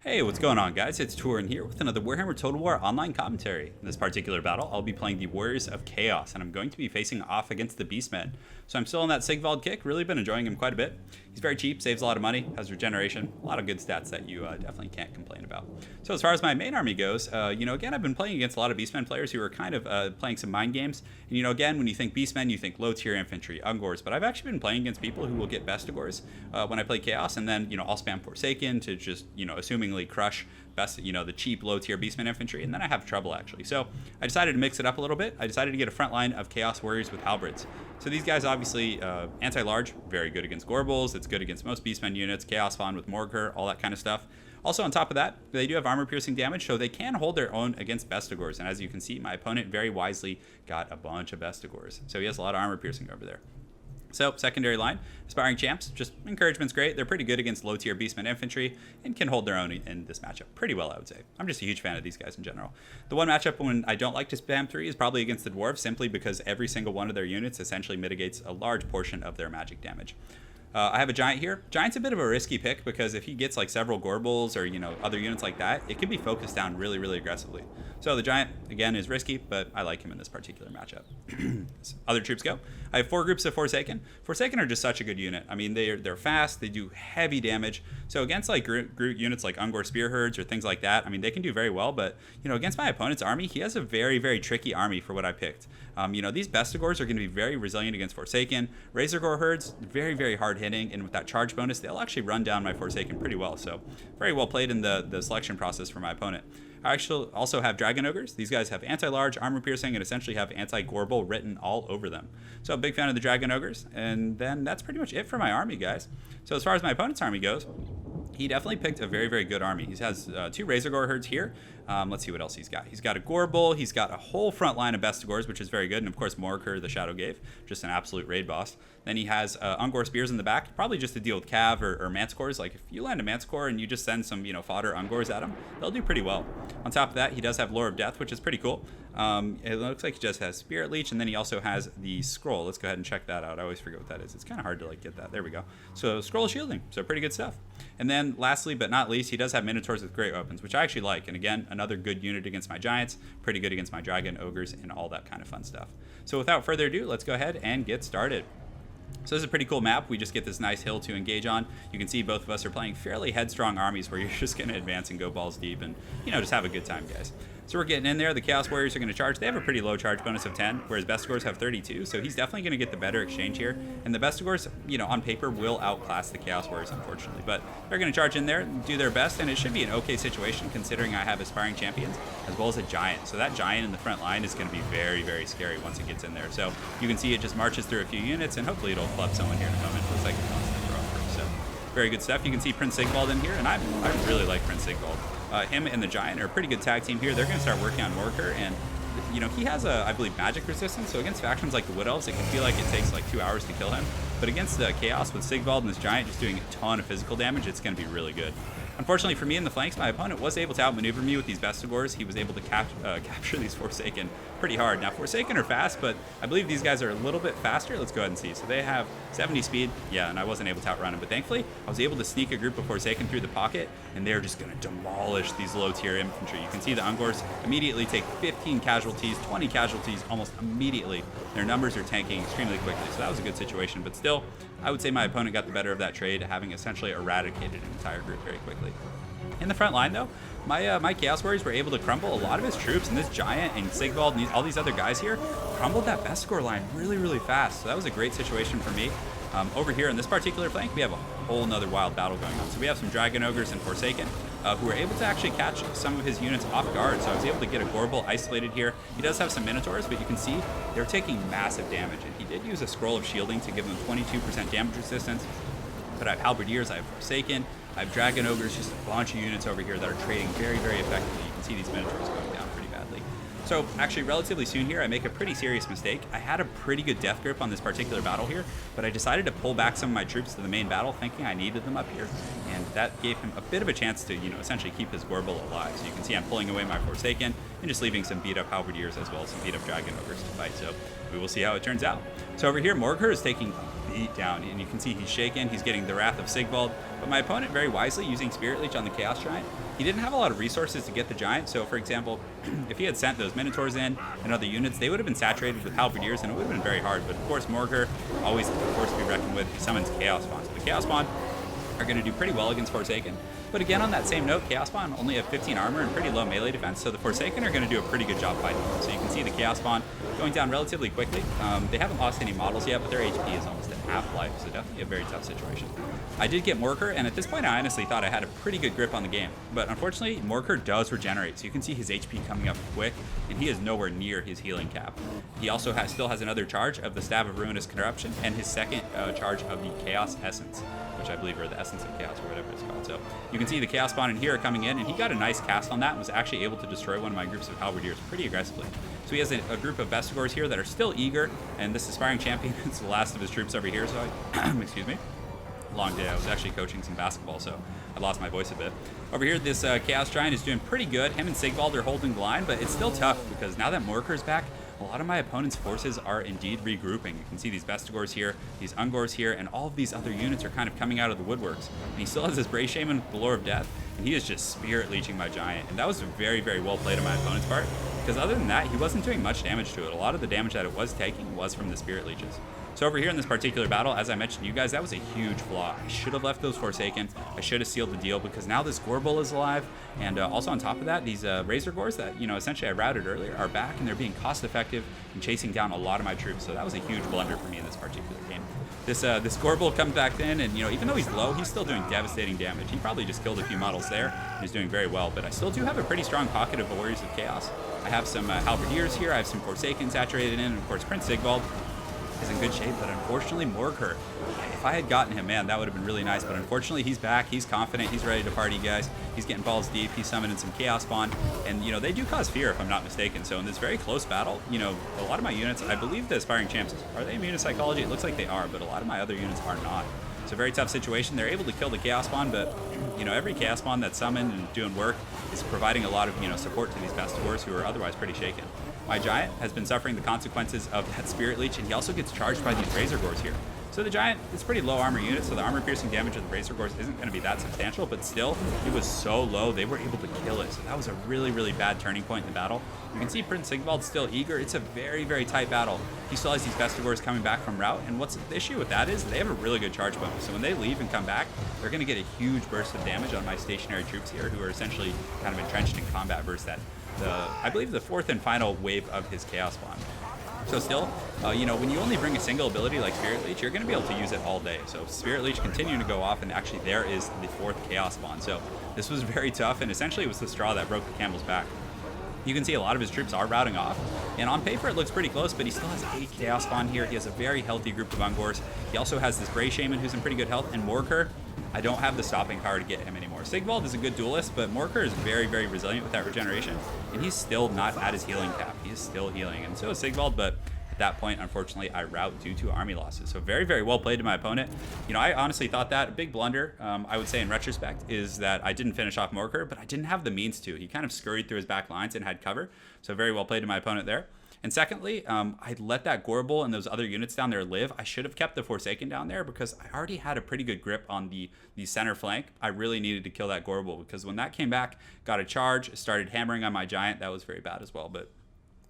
Hey, what's going on, guys? It's Turin here with another Warhammer Total War online commentary. In this particular battle, I'll be playing the Warriors of Chaos, and I'm going to be facing off against the Beastmen. So I'm still on that Sigvald kick, really been enjoying him quite a bit. He's very cheap, saves a lot of money, has regeneration, a lot of good stats that you definitely can't complain about. So as far as my main army goes, again, I've been playing against a lot of Beastmen players who are kind of playing some mind games. And, again, when you think Beastmen, you think low-tier infantry, Ungors, but I've actually been playing against people who will get Bestigors when I play Chaos, and then, I'll spam Forsaken to just, assumingly crush the cheap low-tier Beastmen infantry, and then I have trouble, actually. So I decided to mix it up a little bit. I decided to get a front line of Chaos Warriors with Halberds. So these guys, obviously, anti-large, very good against Gorbals. It's good against most Beastmen units, Chaos Fawn with Morgur, all that kind of stuff. Also, on top of that, they do have armor-piercing damage, so they can hold their own against Bestigors. And as you can see, my opponent very wisely got a bunch of Bestigors. So he has a lot of armor-piercing over there. So, secondary line, Aspiring Champs, just encouragement's great. They're pretty good against low-tier Beastmen infantry and can hold their own in this matchup pretty well, I would say. I'm just a huge fan of these guys in general. The one matchup when I don't like to spam 3 is probably against the Dwarves, simply because every single one of their units essentially mitigates a large portion of their magic damage. I have a Giant here. Giant's a bit of a risky pick because if he gets like several Gorbals or, other units like that, it can be focused down really, really aggressively. So the Giant, again, is risky, but I like him in this particular matchup. Other troops go. I have 4 groups of Forsaken. Forsaken are just such a good unit. I mean, they're fast, they do heavy damage. So against like group units like Ungor Spear Herds or things like that, I mean, they can do very well, but, against my opponent's army, he has a very, very tricky army for what I picked. These Bestigors are going to be very resilient against Forsaken. Razorgore Herds, very, very hard hitting, and with that charge bonus, they'll actually run down my Forsaken pretty well. So very well played in the selection process for my opponent. I actually also have Dragon Ogres. These guys have anti-large, armor-piercing, and essentially have anti-Gorbal written all over them. So a big fan of the Dragon Ogres, and then that's pretty much it for my army, guys. So as far as my opponent's army goes, he definitely picked a very, very good army. He has 2 Razorgore Herds here. Let's see what else he's got. He's got a Gorbal. He's got a whole front line of Bestigors, which is very good. And, of course, Morkur, the Shadow Gave, just an absolute raid boss. Then he has Ungor Spears in the back, probably just to deal with Cav or Manticores. Like, if you land a Manticore and you just send some, fodder Ungors at him, they'll do pretty well. On top of that, he does have Lore of Death, which is pretty cool. It looks like he just has Spirit Leech, and then he also has the Scroll. Let's go ahead and check that out. I always forget what that is. It's kind of hard to, get that. There we go. So, Scroll Shielding. So, pretty good stuff. And then, lastly but not least, he does have Minotaurs with great weapons, which I actually like. And again, another good unit against my Giants, pretty good against my Dragon Ogres, and all that kind of fun stuff. So, without further ado, let's go ahead and get started. So this is a pretty cool map. We just get this nice hill to engage on. You can see both of us are playing fairly headstrong armies where you're just going to advance and go balls deep and, just have a good time, guys. So we're getting in there. The Chaos Warriors are going to charge. They have a pretty low charge bonus of 10, whereas Bestigors have 32, so he's definitely going to get the better exchange here. And the Bestigors, on paper, will outclass the Chaos Warriors, unfortunately. But they're going to charge in there and do their best, and it should be an okay situation considering I have Aspiring Champions as well as a Giant. So that Giant in the front line is going to be very, very scary once it gets in there. So you can see it just marches through a few units, and hopefully it'll club someone here in a moment. Looks like it wants to throw first. So very good stuff. You can see Prince Sigvald in here, and I really like Prince Sigvald. Him and the Giant are a pretty good tag team here. They're going to start working on Morkur, and he has I believe, magic resistance. So against factions like the Wood Elves, it can feel like it takes like 2 hours to kill him. But against the Chaos with Sigvald and this Giant just doing a ton of physical damage, it's going to be really good. Unfortunately for me in the flanks, my opponent was able to outmaneuver me with these Bestigors. He was able to capture these Forsaken pretty hard. Now, Forsaken are fast, but I believe these guys are a little bit faster. Let's go ahead and see. So they have 70 speed. Yeah, and I wasn't able to outrun them. But thankfully, I was able to sneak a group of Forsaken through the pocket, and they're just going to demolish these low-tier infantry. You can see the Ungors immediately take 15 casualties, 20 casualties almost immediately. Their numbers are tanking extremely quickly, so that was a good situation. But still, I would say my opponent got the better of that trade, having essentially eradicated an entire group very quickly. In the front line, though, my Chaos Warriors were able to crumble a lot of his troops, and this Giant and Sigvald and all these other guys here crumbled that Bestigor line really, really fast. So that was a great situation for me. Over here in this particular flank, we have a whole nother wild battle going on. So we have some Dragon Ogres and Forsaken who were able to actually catch some of his units off guard. So I was able to get a Gorbal isolated here. He does have some Minotaurs, but you can see they're taking massive damage. And he did use a Scroll of Shielding to give them 22% damage resistance. But I have Halberdiers, I have Forsaken, I have Dragon Ogres, just a bunch of units over here that are trading very, very effectively. You can see these Minotaurs going down pretty badly. So actually relatively soon here, I make a pretty serious mistake. I had a pretty good death grip on this particular battle here, but I decided to pull back some of my troops to the main battle thinking I needed them up here. And that gave him a bit of a chance to, essentially keep his Gorbal alive. So you can see I'm pulling away my Forsaken and just leaving some beat up Halberdiers as well as some beat up Dragon Ogres to fight. So we will see how it turns out. So over here, Morgur is taking a beat down. And you can see he's shaken. He's getting the Wrath of Sigvald. But my opponent, very wisely, using Spirit Leech on the Chaos Giant, he didn't have a lot of resources to get the Giant. So, for example, if he had sent those Minotaurs in and other units, they would have been saturated with Halberdiers, and it would have been very hard. But, of course, Morker, always a force to be reckoned with. He summons Chaos Spawn. So the Chaos Spawn are going to do pretty well against Forsaken. But again, on that same note, Chaos Spawn only have 15 armor and pretty low melee defense, so the Forsaken are going to do a pretty good job fighting them. So you can see the Chaos Spawn going down relatively quickly. They haven't lost any models yet, but their HP is almost at half life, so definitely a very tough situation. I did get Morker, and at this point I honestly thought I had a pretty good grip on the game. But unfortunately, Morker does regenerate, so you can see his HP coming up quick, and he is nowhere near his healing cap. He also still has another charge of the Stab of Ruinous Corruption, and his second charge of the Chaos Essence, which I believe are the Essence of Chaos, or whatever it's called. So you can see the Chaos Spawn in here coming in, and he got a nice cast on that and was actually able to destroy one of my groups of Halberdiers pretty aggressively. So he has a group of Vestigors here that are still eager, and this Aspiring Champion is the last of his troops over here, so excuse me. Long day. I was actually coaching some basketball, so I lost my voice a bit. Over here, this Chaos Giant is doing pretty good. Him and Sigvald are holding the line, but it's still tough because now that Morker is back, a lot of my opponent's forces are indeed regrouping. You can see these Vestigors here, these Ungors here, and all of these other units are kind of coming out of the woodworks. And he still has this Bray Shaman with the Lore of Death, and he is just Spirit Leeching my Giant. And that was very, very well played on my opponent's part, because other than that, he wasn't doing much damage to it. A lot of the damage that it was taking was from the Spirit Leeches. So over here in this particular battle, as I mentioned to you guys, that was a huge flaw. I should have left those Forsaken. I should have sealed the deal, because now this Gorbel is alive. And also on top of that, these Razor Gores that, essentially I routed earlier are back, and they're being cost effective and chasing down a lot of my troops. So that was a huge blunder for me in this particular game. This Gorbel comes back in, and even though he's low, he's still doing devastating damage. He probably just killed a few models there, and he's doing very well. But I still do have a pretty strong pocket of Warriors of Chaos. I have some Halberdiers here, I have some Forsaken saturated in, and of course Prince Sigvald is in good shape, but unfortunately Morker, if I had gotten him, man, that would have been really nice. But unfortunately, he's back, he's confident, he's ready to party, guys. He's getting balls deep, he's summoning some Chaos Spawn, and they do cause fear, if I'm not mistaken. So in this very close battle, a lot of my units, I believe the Aspiring Champs, are they immune to Psychology? It looks like they are, but a lot of my other units are not. It's a very tough situation. They're able to kill the Chaos Spawn, but every Chaos Spawn that's summoned and doing work is providing a lot of support to these Vestigors who are otherwise pretty shaken. My Giant has been suffering the consequences of that Spirit Leech, and he also gets charged by these Razor Gores here. So the Giant is pretty low armor unit, so the armor piercing damage of the Razor Gores isn't going to be that substantial, but still, it was so low, they were able to kill it. So that was a really, really bad turning point in the battle. You can see Prince Sigvald's still eager. It's a very, very tight battle. He still has these Vestigors coming back from route, and what's the issue with that is they have a really good charge bonus. So when they leave and come back, they're going to get a huge burst of damage on my stationary troops here, who are essentially kind of entrenched in combat versus that. I believe the fourth and final wave of his Chaos Spawn. So still, when you only bring a single ability like Spirit Leech, you're going to be able to use it all day. So Spirit Leech continuing to go off, and actually there is the fourth Chaos Spawn. So this was very tough, and essentially it was the straw that broke the camel's back. You can see a lot of his troops are routing off, and on paper it looks pretty close, but he still has 8 Chaos Spawn here. He has a very healthy group of Ungors. He also has this Bray Shaman who's in pretty good health, and Morker, I don't have the stopping power to get him anymore. Sigvald is a good duelist, but Morker is very, very resilient with that regeneration, and he's still not at his healing cap. He is still healing, and so is Sigvald, but at that point, unfortunately, I rout due to army losses. So very, very well played to my opponent. I honestly thought that a big blunder, I would say in retrospect, is that I didn't finish off Morker, but I didn't have the means to. He kind of scurried through his back lines and had cover, so very well played to my opponent there. And secondly, I let that Gorbel and those other units down there live. I should have kept the Forsaken down there because I already had a pretty good grip on the center flank. I really needed to kill that Gorbel because when that came back, got a charge, started hammering on my Giant. That was very bad as well, but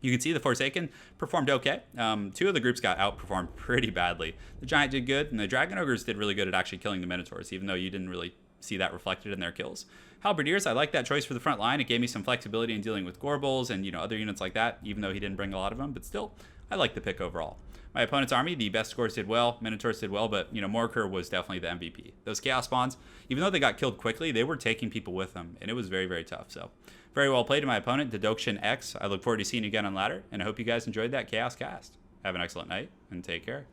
you can see the Forsaken performed okay. 2 of the groups got outperformed pretty badly. The Giant did good, and the Dragon Ogres did really good at actually killing the Minotaurs, even though you didn't really see that reflected in their kills. Halberdiers, I like that choice for the front line. It gave me some flexibility in dealing with Gorbels and other units like that, even though he didn't bring a lot of them, but still, I like the pick overall. My opponent's army, the Vestigors did well, Minotaurs did well, but Morker was definitely the MVP. Those Chaos Spawns, even though they got killed quickly, they were taking people with them, and it was very, very tough. So very well played to my opponent, Dedokshin X. I look forward to seeing you again on ladder, and I hope you guys enjoyed that Chaos cast. Have an excellent night, and take care.